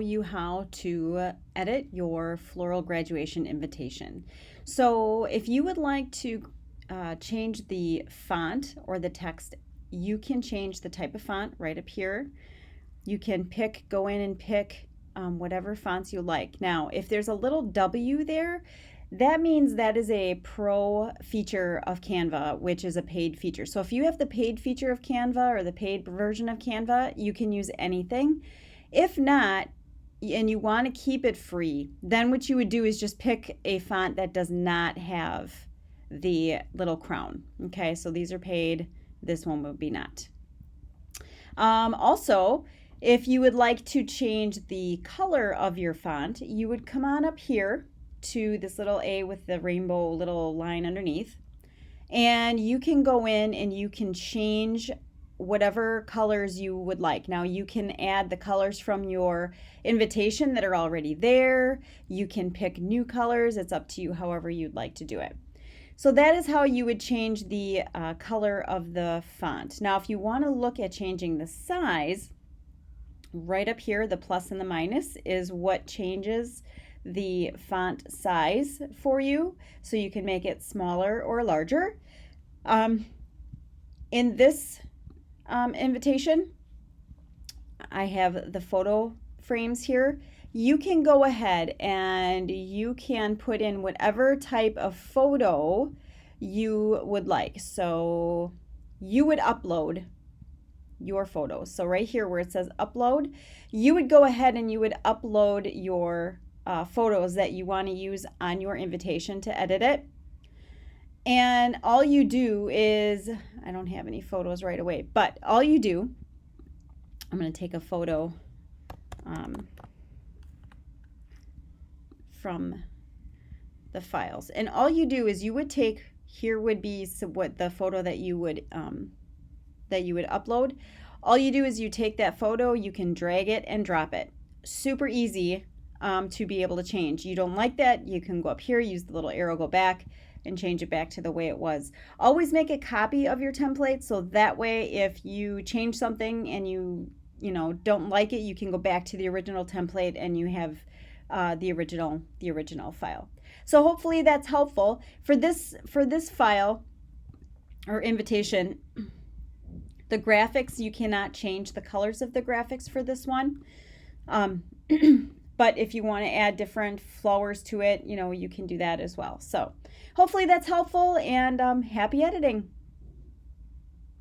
You how to edit your floral graduation invitation. So if you would like to change the font or the text, you can change the type of font right up here. You can go in and pick whatever fonts you like. Now, if there's a little W there, that means that is a pro feature of Canva, which is a paid feature. So if you have the paid feature of Canva or the paid version of Canva, you can use anything. If not, and you want to keep it free, then what you would do is just pick a font that does not have the little crown. Okay, so these are paid. This one would be not. Also, if you would like to change the color of your font, you would come on up here to this little A with the rainbow little line underneath, and you can go in and you can change whatever colors you would like. Now you can add the colors from your invitation that are already there. You can pick new colors. It's up to you however you'd like to do it. So that is how you would change the color of the font. Now if you want to look at changing the size, right up here, the plus and the minus is what changes the font size for you, so you can make it smaller or larger. In this invitation, I have the photo frames here. You can go ahead and you can put in whatever type of photo you would like. So you would upload your photos. So right here where it says upload, you would go ahead and you would upload your photos that you want to use on your invitation to edit it. And all you do is, I don't have any photos right away, but all you do, I'm going to take a photo from the files. And all you do is you would take, here would be what the photo that you would upload. All you do is you take that photo, you can drag it and drop it. Super easy to be able to change. You don't like that, you can go up here, use the little arrow, go back, and change it back to the way it was. Always make a copy of your template, so that way if you change something and you don't like it, you can go back to the original template and you have the original file. So hopefully that's helpful. For this file or invitation, the graphics, you cannot change the colors of the graphics for this one. But if you want to add different flowers to it, you can do that as well. So hopefully that's helpful, and happy editing.